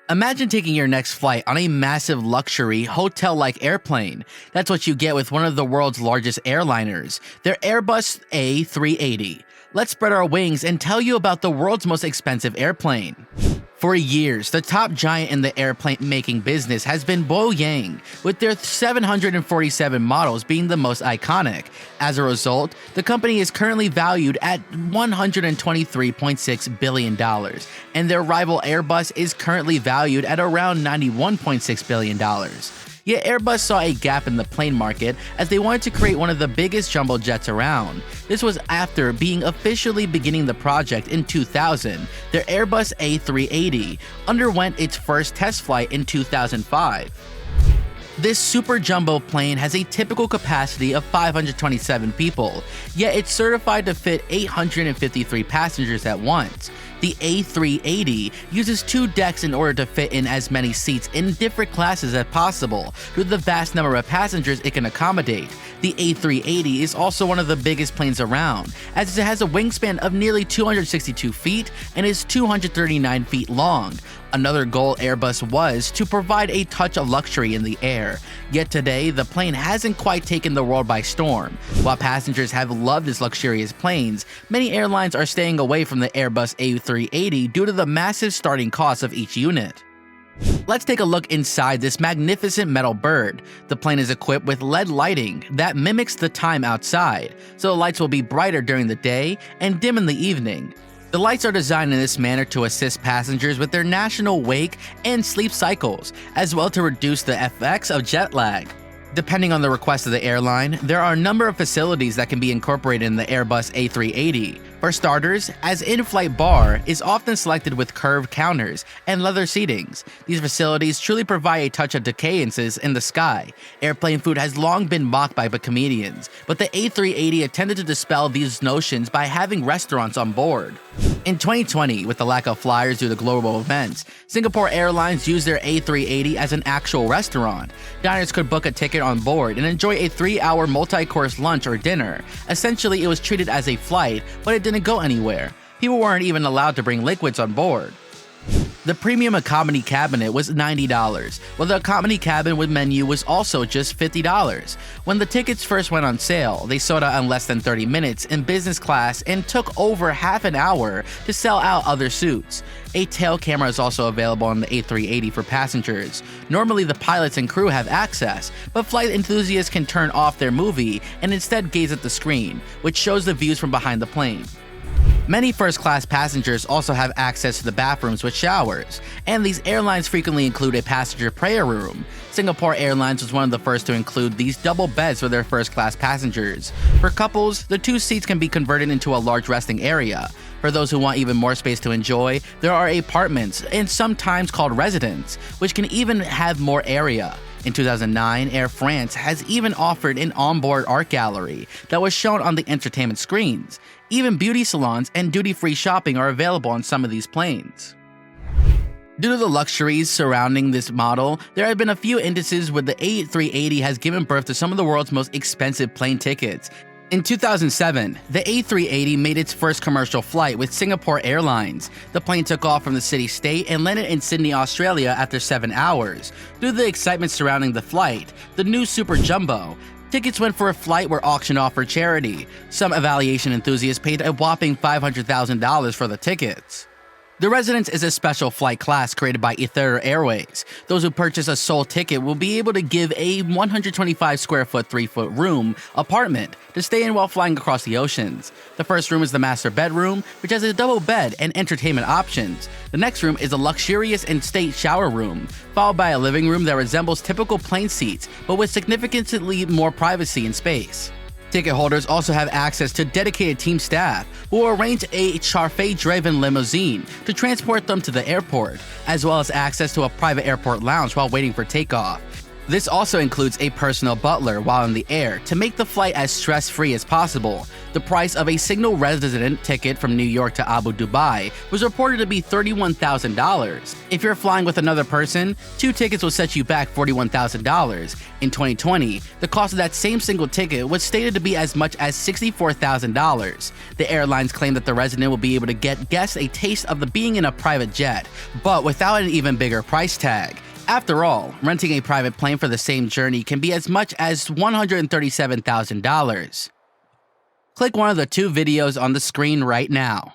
Imagine taking your next flight on a massive luxury hotel-like airplane. That's what you get with one of the world's largest airliners, their Airbus A380. Let's spread our wings and tell you about the world's most expensive airplane. For years, the top giant in the airplane making business has been Boeing, with their 747 models being the most iconic. As a result, the company is currently valued at $123.6 billion, and their rival Airbus is currently valued at around $91.6 billion. Yet Airbus saw a gap in the plane market as they wanted to create one of the biggest jumbo jets around. This was after officially beginning the project in 2000. Their Airbus A380 underwent its first test flight in 2005. This super jumbo plane has a typical capacity of 527 people, yet it's certified to fit 853 passengers at once. The A380 uses 2 decks in order to fit in as many seats in different classes as possible due to the vast number of passengers it can accommodate. The A380 is also one of the biggest planes around, as it has a wingspan of nearly 262 feet and is 239 feet long. Another goal Airbus was to provide a touch of luxury in the air, yet today the plane hasn't quite taken the world by storm. While passengers have loved its luxurious planes, many airlines are staying away from the Airbus A380 due to the massive starting cost of each unit. Let's take a look inside this magnificent metal bird. The plane is equipped with LED lighting that mimics the time outside, so the lights will be brighter during the day and dim in the evening. The lights are designed in this manner to assist passengers with their natural wake and sleep cycles, as well to reduce the effects of jet lag. Depending on the request of the airline, there are a number of facilities that can be incorporated in the Airbus A380. For starters, as in-flight bar is often selected with curved counters and leather seatings. These facilities truly provide a touch of decadences in the sky. Airplane food has long been mocked by comedians, but the A380 attempted to dispel these notions by having restaurants on board. In 2020, with the lack of flyers due to global events, Singapore Airlines used their A380 as an actual restaurant. Diners could book a ticket on board and enjoy a 3-hour multi-course lunch or dinner. Essentially, it was treated as a flight, but it didn't go anywhere. People weren't even allowed to bring liquids on board. The premium economy cabinet was $90, while the economy cabin with menu was also just $50. When the tickets first went on sale, they sold out in less than 30 minutes in business class and took over half an hour to sell out other suites. A tail camera is also available on the A380 for passengers. Normally the pilots and crew have access, but flight enthusiasts can turn off their movie and instead gaze at the screen, which shows the views from behind the plane. Many first-class passengers also have access to the bathrooms with showers, and these airlines frequently include a passenger prayer room. Singapore Airlines was one of the first to include these double beds for their first-class passengers. For couples, the 2 seats can be converted into a large resting area. For those who want even more space to enjoy, there are apartments, and sometimes called residences, which can even have more area. In 2009, Air France has even offered an onboard art gallery that was shown on the entertainment screens. Even beauty salons and duty-free shopping are available on some of these planes. Due to the luxuries surrounding this model, there have been a few instances where the A380 has given birth to some of the world's most expensive plane tickets. In 2007, the A380 made its first commercial flight with Singapore Airlines. The plane took off from the city-state and landed in Sydney, Australia after 7 hours. Due to the excitement surrounding the flight, the new Super Jumbo, tickets went for a flight were auctioned off for charity. Some aviation enthusiasts paid a whopping $500,000 for the tickets. The Residence is a special flight class created by Etihad Airways. Those who purchase a sole ticket will be able to give a 125 square foot 3-foot room apartment to stay in while flying across the oceans. The first room is the master bedroom, which has a double bed and entertainment options. The next room is a luxurious and state shower room, followed by a living room that resembles typical plane seats, but with significantly more privacy and space. Ticket holders also have access to dedicated team staff who will arrange a chauffeur-driven limousine to transport them to the airport, as well as access to a private airport lounge while waiting for takeoff. This also includes a personal butler while in the air to make the flight as stress-free as possible. The price of a single resident ticket from New York to Abu Dhabi was reported to be $31,000. If you're flying with another person, 2 tickets will set you back $41,000. In 2020, the cost of that same single ticket was stated to be as much as $64,000. The airlines claim that the resident will be able to get guests a taste of being in a private jet, but without an even bigger price tag. After all, renting a private plane for the same journey can be as much as $137,000. Click one of the 2 videos on the screen right now.